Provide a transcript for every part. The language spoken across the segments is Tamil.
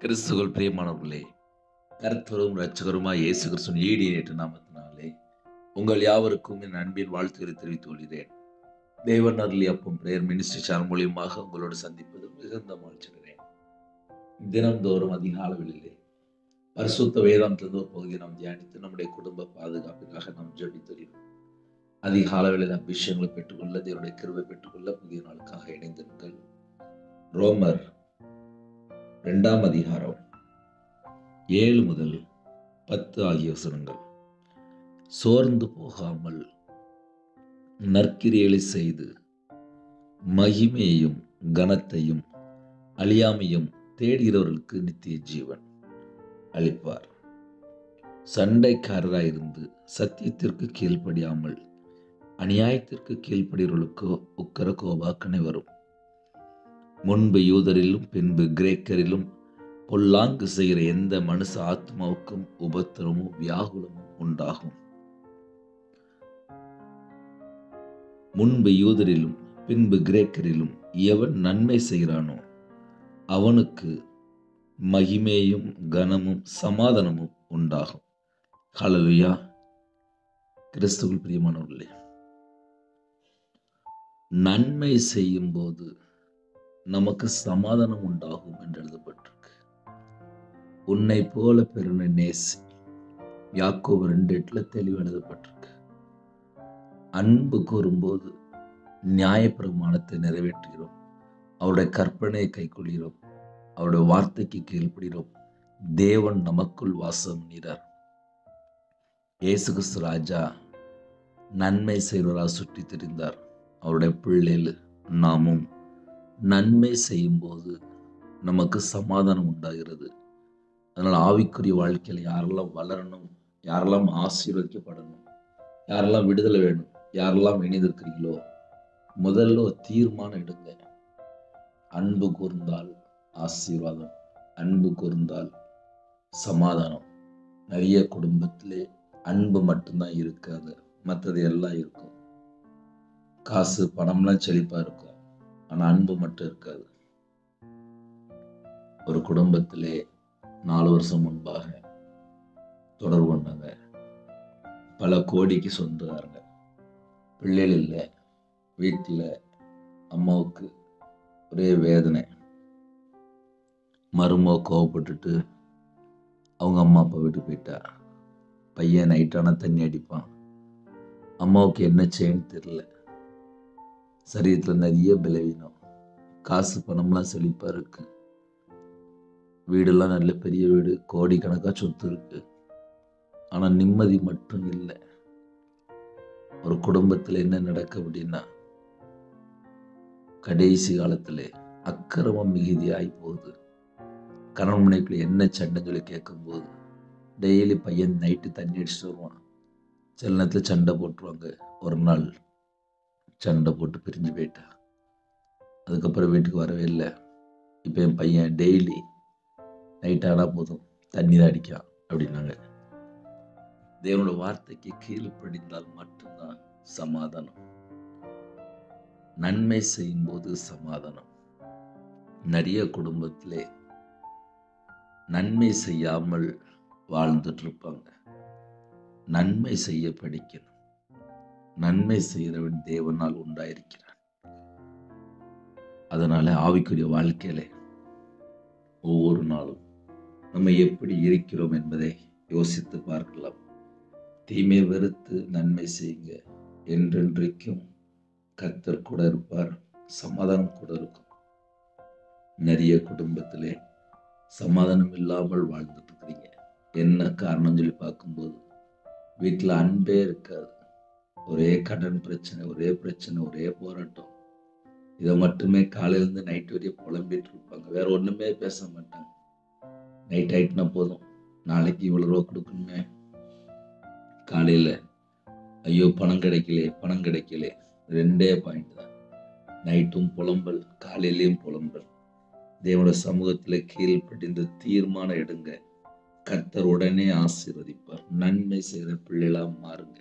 கிறிஸ்துவுக்குள் பிரியமானவர்களே, கர்த்தரும் இரட்சகருமாய் இயேசு கிறிஸ்துவின் ஈடியேற்ற நாமத்தினாலே உங்கள் யாவருக்கும் என் அன்பின் வாழ்த்துக்களை தெரிவித்துக் கொள்கிறேன். தேவன் அருளி அப்பம் பிரேயர் மினிஸ்ட்ரி சேனல் மூலியமாக உங்களோடு சந்திப்பதில் மிகுந்த மகிழ்ச்சிகிறேன். தினந்தோறும் அதிகாலைகளிலே பரிசுத்த வேதாந்தத்திலிருந்து ஒரு பகுதியை நாம் தியானித்து நம்முடைய குடும்ப பாதுகாப்பிற்காக நாம் ஜெபித்துள்ளோம். அதிகாலைகளில் அபிஷேகங்களை பெற்றுக்கொள்ள, தேவனுடைய கிருபை பெற்றுக்கொள்ள புதிய நாளுக்காக இணைந்திருங்கள். ரோமர் 2ஆம் அதிகாரம் 7 முதல் 10 ஆகிய வசனங்கள். சோர்ந்து போகாமல் நற்கிரியைகளை செய்து மகிமையையும் கனத்தையும் அழியாமையும் தேடுகிறவர்களுக்கு நித்திய ஜீவன் அளிப்பார். சண்டைக்காரராயிருந்து சத்தியத்திற்கு கீழ்ப்படியாமல் அநியாயத்திற்கு கீழ்ப்படுகிறவர்களுக்கோ உக்கர கோபாக்கனை வரும். முன்பு யூதரிலும் பின்பு கிரேக்கரிலும் பொல்லாங்கு செய்கிற எந்த மனுஷ ஆத்மாவுக்கும் உபத்திரமும் வியாகுலமும் உண்டாகும். முன்பு யூதரிலும் பின்பு கிரேக்கரிலும் எவன் நன்மை செய்கிறானோ அவனுக்கு மகிமையும் கனமும் சமாதானமும் உண்டாகும். ஹல்லேலூயா. கிறிஸ்துவுக்குள் பிரியமானவர்களே, நன்மை செய்யும் போது நமக்கு சமாதானம் உண்டாகும் என்று எழுதப்பட்டிருக்கு. உன்னை போல பெருனை நேசி, யாக்கோபு 2:8 தெளிவு எழுதப்பட்டிருக்கு. அன்பு கூறும்போது நியாயப்பிரமாணத்தை நிறைவேற்றுகிறோம், அவருடைய கற்பனையை கைக்கொள்கிறோம், அவருடைய வார்த்தைக்கு கீழ்ப்படுகிறோம். தேவன் நமக்குள் வாசம் நீரார். இயேசு கிறிஸ்து ராஜா நன்மை செய்வராக சுற்றி திரிந்தார். அவருடைய பிள்ளைகள் நாமும் நன்மை செய்யும் போது நமக்கு சமாதானம் உண்டாகிறது. அதனால் ஆவிக்குரிய வாழ்க்கையில் யாரெல்லாம் வளரணும், யாரெல்லாம் ஆசீர்வதிக்கப்படணும், யாரெல்லாம் விடுதலை வேணும், யாரெல்லாம் இணைந்திருக்கிறீங்களோ முதல்ல ஒரு தீர்மானம் எடுங்க. அன்பு கூர்ந்தால் ஆசீர்வாதம், அன்பு கூர்ந்தால் சமாதானம். நிறைய குடும்பத்திலே அன்பு மட்டும்தான் இருக்காது, மற்றது எல்லாம் இருக்கும். காசு பணம்லாம் செழிப்பா இருக்கும், ஆனால் அன்பு மட்டும் இருக்காது. ஒரு குடும்பத்திலே 4 வருஷம் முன்பாக தொடர்பு கொண்டாங்க. பல கோடிக்கு சொந்தக்காரங்க, பிள்ளைகள் இல்லை. வீட்டில் அம்மாவுக்கு ஒரே வேதனை. மருமக கோவப்பட்டுட்டு அவங்க அம்மா அப்பா விட்டு போயிட்டா. பையன் நைட்டான தண்ணி அடிப்பான். அம்மாவுக்கு என்ன செய்யன்னு தெரியல. சரீரத்தில் நிறைய பலவீனம், காசு பணம்லாம் செழிப்பாக இருக்கு, வீடெல்லாம் நல்ல பெரிய வீடு, கோடிக்கணக்காக சொத்து இருக்கு, ஆனால் நிம்மதி மட்டும் இல்லை. ஒரு குடும்பத்தில் என்ன நடக்க அப்படின்னா, கடைசி காலத்தில் அக்கிரமம் மிகுதியாகி போகுது. கணவன் மனைவிக்குள்ள என்ன சண்டைன்னு சொல்லி கேட்கும்போது, டெய்லி பையன் நைட்டு தண்ணி அடிச்சுட்டு வருவான். சில நேரத்தில் சண்டை போட்டுருவாங்க. ஒரு நாள் சண்டை போட்டு பிரிஞ்சு போயிட்டா. அதுக்கப்புறம் வீட்டுக்கு வரவே இல்லை. இப்போ என் பையன் டெய்லி நைட் ஆனால் போதும் தண்ணி தான் அடிக்கான் அப்படின்னாங்க. தேவனோட வார்த்தைக்கு கீழ்ப்படிந்தால் மட்டும்தான் சமாதானம். நன்மை செய்யும் போது சமாதானம். நிறைய குடும்பத்திலே நன்மை செய்யாமல் வாழ்ந்துட்டு இருப்பாங்க. நன்மை செய்ய படிக்கணும். நன்மை செய்கிறவன் தேவனால் உண்டாயிருக்கிறான். அதனால ஆவிக்குரிய வாழ்க்கையில ஒவ்வொரு நாளும் நம்ம எப்படி இருக்கிறோம் என்பதை யோசித்து பார்க்கலாம். தீமை வெறுத்து நன்மை செய்யுங்க, என்றென்றைக்கும் கர்த்தர் கூட இருப்பார், சமாதானம் கூட இருக்கும். நிறைய குடும்பத்திலே சமாதானம் இல்லாமல் வாழ்ந்துட்டு இருக்கிறீங்க. என்ன காரணம் சொல்லி பார்க்கும்போது, வீட்டில் அன்பே இருக்காது. ஒரே கடன் பிரச்சனை, ஒரே பிரச்சனை, ஒரே போராட்டம். இதை மட்டுமே காலையிலேருந்து நைட் வரையும் புலம்பிட்டு இருப்பாங்க. வேற ஒண்ணுமே பேச மாட்டாங்க. நைட் ஆயிட்டுனா போதும், நாளைக்கு இவ்வளவு ரூபா கொடுக்கணுமே, காலையில ஐயோ பணம் கிடைக்கலே, பணம் கிடைக்கலே. 2 பாயிண்ட் தான். நைட்டும் புலம்பல், காலையிலையும் புலம்பல். தேவனுடைய சமூகத்துல கீழ்ப்படிந்து தீர்மானம் எடுங்க. கர்த்தர் உடனே ஆசீர்வதிப்பார். நன்மை செய்கிற பிள்ளைகளா மாறுங்க.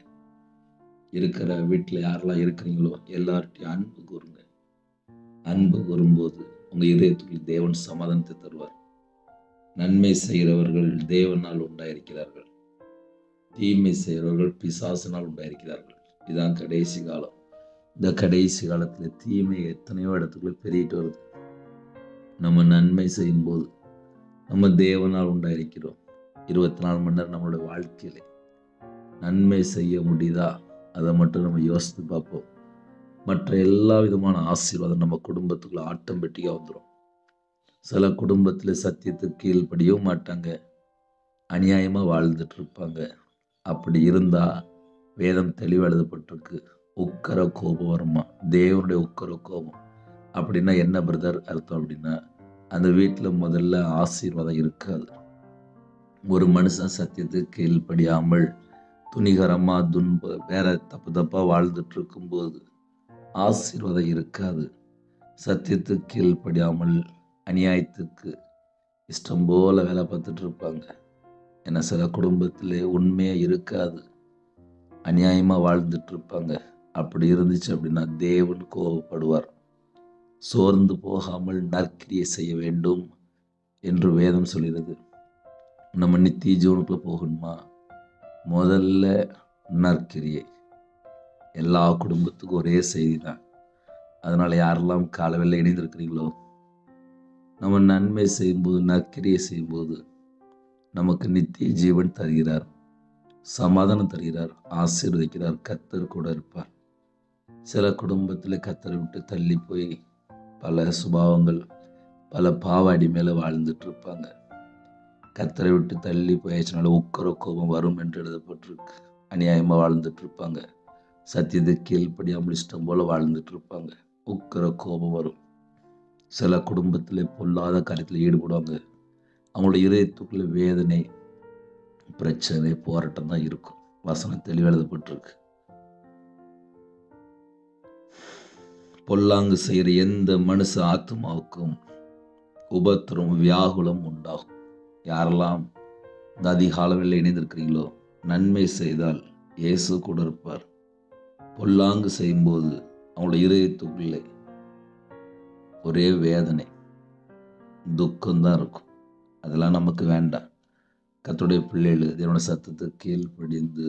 இருக்கிற வீட்டில் யாரெல்லாம் இருக்கிறீங்களோ எல்லார்ட்டையும் அன்பு கூறுங்க. அன்பு கூறும்போது உங்க இதயத்துக்குள் தேவன் சமாதானத்தை தருவார். நன்மை செய்கிறவர்கள் தேவனால் உண்டாயிருக்கிறார்கள், தீமை செய்கிறவர்கள் பிசாசினால் உண்டாயிருக்கிறார்கள். இதுதான் கடைசி காலம். இந்த கடைசி காலத்தில் தீமை எத்தனையோ இடத்துக்குள்ள பெருகிட்டு வருது. நம்ம நன்மை செய்யும் போது நம்ம தேவனால் உண்டாயிருக்கிறோம். 24 மணி நேரம் நம்மளோட வாழ்க்கையில நன்மை செய்ய முடியுதா? அதை மட்டும் நம்ம யோசித்து பார்ப்போம். மற்ற எல்லா விதமான ஆசீர்வாதம் நம்ம குடும்பத்துக்குள்ள ஆட்டோமேட்டிக்காக வந்துடும். சில குடும்பத்தில் சத்தியத்துக்கு கீழ்ப்படியவும் மாட்டாங்க, அநியாயமாக வாழ்ந்துட்டு இருப்பாங்க. அப்படி இருந்தால் வேதம் தெளிவாக எழுதப்பட்டிருக்கு, உக்கர கோபம் வருமா, தேவனுடைய உக்கர கோபம். அப்படின்னா என்ன பிரதர் அர்த்தம்? அப்படின்னா அந்த வீட்டில் முதல்ல ஆசீர்வாதம் இருக்காது. ஒரு மனுஷன் சத்தியத்துக்கு கீழ்ப்படியாமல் துணிகரமாக வேற தப்பாக வாழ்ந்துட்டு இருக்கும்போது ஆசீர்வாதம் இருக்காது. சத்தியத்துக்கு கீழ்ப்படியாமல் அநியாயத்துக்கு இஷ்டம் போல வேலை பார்த்துட்டு இருப்பாங்க. ஏன்னா சில குடும்பத்திலே உண்மையாக இருக்காது, அநியாயமாக வாழ்ந்துட்டு இருப்பாங்க. அப்படி இருந்துச்சு அப்படின்னா தேவன் கோபப்படுவார். சோர்ந்து போகாமல் நற்கிரியை செய்ய வேண்டும் என்று வேதம் சொல்கிறது. நம்ம நித்திய ஜீவனுக்குள்ள போகணுமா, முதல்ல நற்கிரியை. எல்லா குடும்பத்துக்கும் ஒரே செய்தி தான். அதனால் யாரெல்லாம் காலவெல்ல இணைந்திருக்கிறீங்களோ, நம்ம நன்மை செய்யும்போது, நற்கிரியை செய்யும்போது நமக்கு நித்திய ஜீவன் தருகிறார், சமாதானம் தருகிறார், ஆசீர்வதிக்கிறார். கர்த்தர் கூட இருப்பார். சில குடும்பத்தில் கர்த்தரை விட்டு தள்ளி போய் பல சுபாவங்கள், பல பாவாடி மேலே வாழ்ந்துட்டு இருப்பாங்க. கர்த்தரை விட்டு தள்ளி போயாச்சுனால உக்கர கோபம் வரும் என்று எழுதப்பட்டிருக்கு. அநியாயமாக வாழ்ந்துட்டு இருப்பாங்க, சத்தியத்துக்கு கீழ்ப்படியாமல் இஷ்டம் போல வாழ்ந்துட்டு இருப்பாங்க, உக்கர கோபம் வரும். சில குடும்பத்தில் பொல்லாத காரியத்தில் ஈடுபடுவாங்க. அவங்களோட இதயத்துக்குள்ள வேதனை, பிரச்சனை, போராட்டம் தான் இருக்கும். வசனம் தெளிவாக எழுதப்பட்டிருக்கு. பொல்லாங்கு செய்கிற எந்த மனுஷ ஆத்மாவுக்கும் உபத்திரம், வியாகுலம் உண்டாகும். யாரெல்லாம் இந்த அதிகாலவில் இணைந்திருக்கிறீங்களோ, நன்மை செய்தால் இயேசு கூட இருப்பார். பொல்லாங்கு செய்யும்போது அவங்களோட இதயத்துக்குள்ளே ஒரே வேதனை, துக்கம்தான் இருக்கும். அதெல்லாம் நமக்கு வேண்டாம். கர்த்தருடைய பிள்ளைகள் என்னோட சத்தத்துக்கு கீழ்ப்படிந்து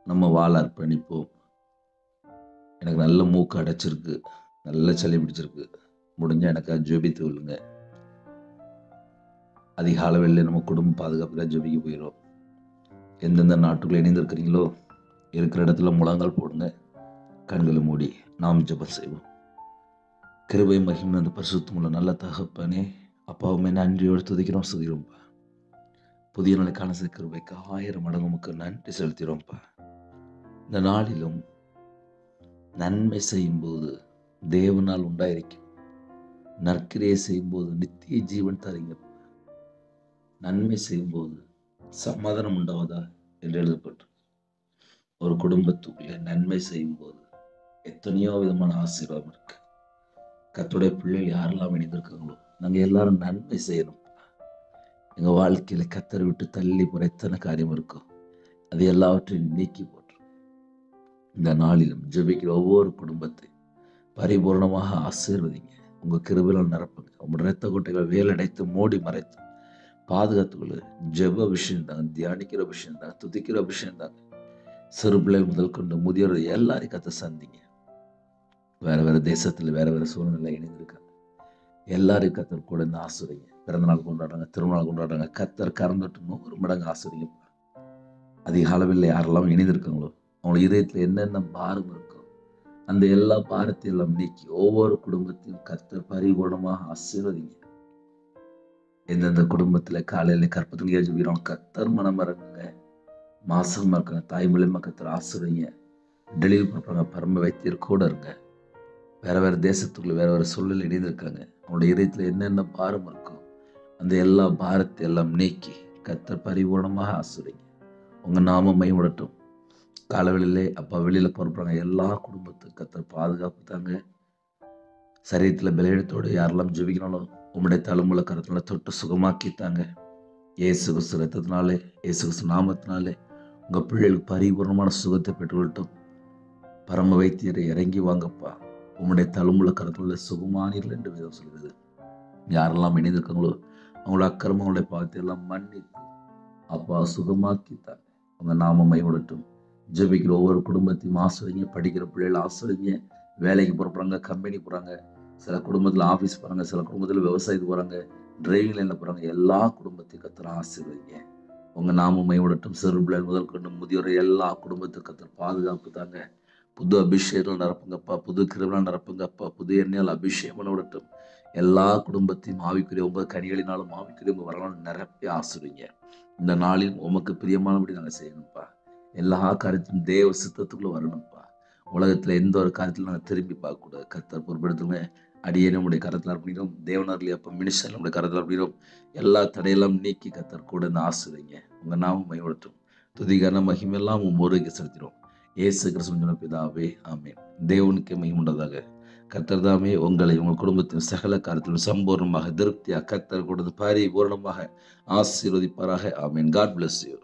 நம்ம வாழ அர்ப்பணிப்போம். எனக்கு நல்ல மூக்கு அடைச்சிருக்கு, நல்ல சளி பிடிச்சிருக்கு, முடிஞ்சால் எனக்காக ஜெபித்து விழுங்க. அதிகால வேளையில நம்ம குடும்ப பாதுகாப்புக்காக ஜெபிக்க போயிடும். எந்தெந்த நாட்டுக்குள்ள இணைந்திருக்கிறீங்களோ, இருக்கிற இடத்துல முழங்கால் போடுங்க, கண்களை மூடி நாம் ஜெபம் செய்வோம். கிருபை மகிமை அந்த பரிசுத்தமுள்ள நல்ல தகப்பனே, அப்பாவுமே நன்றியோடு துதிக்கிறோம், சுதிக்கிறோம்ப்பா. புதிய நாளுக்கான கிருபைக்கு 1000 மடங்கு உமக்கு நன்றி செலுத்திடும்ப்பா. இந்த நாளிலும் நன்மை செய்யும்போது தேவனால் உண்டாயிருக்கும், நற்கிரியை செய்யும்போது நித்திய ஜீவன் தருங்கப்பா. நன்மை செய்யும்போது சமாதானம் உண்டாவதா என்று எழுதப்பட்டு, ஒரு குடும்பத்துக்குள்ளே நன்மை செய்யும்போது எத்தனையோ விதமான ஆசீர்வாதம் இருக்கு. கர்த்தருடைய பிள்ளைகள் யாரெல்லாம் இணைந்திருக்காங்களோ, நாங்கள் எல்லாரும் நன்மை செய்யணும். எங்கள் வாழ்க்கையில் கர்த்தரை விட்டு தள்ளி போகிற எத்தனை காரியம் இருக்கும், அது எல்லாவற்றையும் நீக்கி போட்டு இந்த நாளிலும் ஜெபிக்கிற ஒவ்வொரு குடும்பத்தை பரிபூர்ணமாக ஆசீர்வதிங்க. உங்கள் கிருபையால் நிரப்புங்க. உங்களோட இரத்த கொட்டைகளை வேலடைத்து மூடி மறைத்து பாதுகாத்துக்குள்ள. ஜெப விஷயம் தாங்க, தியானிக்கிற விஷயம் தாங்க, துதிக்கிற விஷயம் தாங்க. சிறு பிள்ளைகள் முதல் கொண்டு முதியோர் எல்லாரையும் கத்த சந்திங்க. வேற வேற தேசத்தில் வேற வேற சூழ்நிலை இணைந்திருக்காங்க. எல்லாரையும் கத்தர் கூட இருந்து ஆசிரியங்க. பிறந்தநாள் கொண்டாடுறாங்க, திருமணம் கொண்டாடுறாங்க. கத்தர் கறந்துட்டு 100 மடங்கு ஆசிரியங்க. அதிக அளவில் யாரெல்லாம் இணைந்திருக்காங்களோ, அவங்களோட இதயத்தில் என்னென்ன பாரம் இருக்கோ அந்த எல்லா பாரத்தையும் எல்லாம் நீக்கி ஒவ்வொரு குடும்பத்தையும் கர்த்தர் பரிபூர்ணமாக ஆசீர்வதிங்க. எந்தெந்த குடும்பத்தில் காலையில் கற்பத்தில் ஏஜுகிறோம், கர்த்தர் மனம் இறங்குங்க. மாசமா இருக்காங்க, தாய் மூலியமா கர்த்தர் ஆசீர்வதிங்க. டெலிவரி பண்ணுறாங்க, பரம வைத்தியர் கூட இருங்க. வேற வேற தேசத்துக்குள்ள வேற வேற சூழலில் இணைந்திருக்காங்க. அவங்களோட இதயத்தில் என்னென்ன பாரம் இருக்கோ அந்த எல்லா பாரத்தை எல்லாம் நீக்கி கர்த்தர் பரிபூர்ணமாக ஆசீர்வதிங்க. உங்கள் நாம மைமுடட்டும். காலவெளியிலே அப்பா வெளியில் பொறுப்புறாங்க எல்லா குடும்பத்துக்கு கர்த்தர் பாதுகாப்பு தாங்க. சரீரத்தில் பலவீனத்தோடு யாரெல்லாம் ஜெபிக்கணும், உம்முடைய தலைமுறை கருத்தினால தொட்டு சுகமாக்கித்தாங்க. இயேசு கிறிஸ்து ரத்தத்தினாலே, இயேசு கிறிஸ்து நாமத்தினாலே உங்கள் பிள்ளைகளுக்கு பரிபூர்ணமான சுகத்தை பெற்றுவிட்டோம். பரம வைத்தியரை இறங்கி வாங்கப்பா. உம்முடைய தலைமுறை கருத்தினால சுகமானீர்கள் என்று வேதம் சொல்கிறது. யாரெல்லாம் இணைந்திருக்காங்களோ அவங்களோட அக்கிரமம், அவங்களுடைய பாவத்தை எல்லாம் மன்னித்து அப்பா சுகமாக்கித்தாங்க. அவங்க நாம மைவிடட்டும். ஜெபிக்கிற ஒவ்வொரு குடும்பத்தையும் ஆசிரியங்க. படிக்கிற பிள்ளைகள் ஆசிரியங்க. வேலைக்கு போகிறாங்க, கம்பெனி போகிறாங்க, சில குடும்பத்தில் ஆஃபீஸ் போகிறாங்க, சில குடும்பத்தில் விவசாயத்துக்கு போகிறாங்க, டிரைவிங் லைனில் போகிறாங்க. எல்லா குடும்பத்தையும் கத்தர் ஆசீர்வதிங்க. உங்கள் நாம மைவிடட்டும். சிறு பிள்ளைகள் முதல் கொண்டு முதியோர் எல்லா குடும்பத்துக்கு கத்தர் பாதுகாப்பு தாங்க. புது அபிஷேகம் நிரப்புங்கப்பா, புது கிருபையால் நிரப்புங்கப்பா, புது எண்ணெயால் அபிஷேகம் பண்ண விடட்டும். எல்லா குடும்பத்தையும் ஆவிக்குரிய உங்கள் கனிகளினாலும் ஆவிக்குரிய உங்கள் வரலாறு நிரப்பி ஆசிரியங்க. இந்த நாளில் உமக்கு பிரியமானபடி நாங்கள் செய்யணும்ப்பா. எல்லா காரியத்திலும் தேவ சித்தத்துக்குள்ளே வரணும்ப்பா. உலகத்தில் எந்த ஒரு காரியத்திலும் நாங்கள் திரும்பி பார்க்கக்கூடாது. கர்த்தர் பொறுப்பெடுத்துங்க. அடியே நம்முடைய கரத்தில் அப்படிங்கிறோம். தேவனார்லி அப்போ மினிஸ்டர் நம்முடைய கரத்தில் அப்படிங்கிறோம். எல்லா தடையெல்லாம் நீக்கி கர்த்தர் கூட இருந்து ஆசிரியங்க. உங்கள் நாமம் மையப்படுத்தும். துதிகான மகிமெல்லாம் முறைக்கு செலுத்திடும். இயேசு கிறிஸ்துவின் பிதாவே, ஆமென். தேவனுக்கு மகிமை உண்டதாக. கர்த்தர் தாமே உங்களை உங்கள் குடும்பத்தின் சகல காரியத்திலும் சம்பூர்ணமாக திருப்தியாக கர்த்தர் கொடுத்து பரிபூர்ணமாக ஆசீர்வதிப்பாராக. ஆமென். God bless you.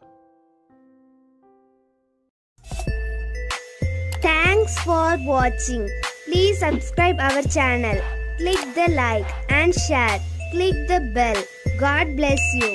Thanks for watching. Please subscribe our channel. Click the like and share. Click the bell. God bless you.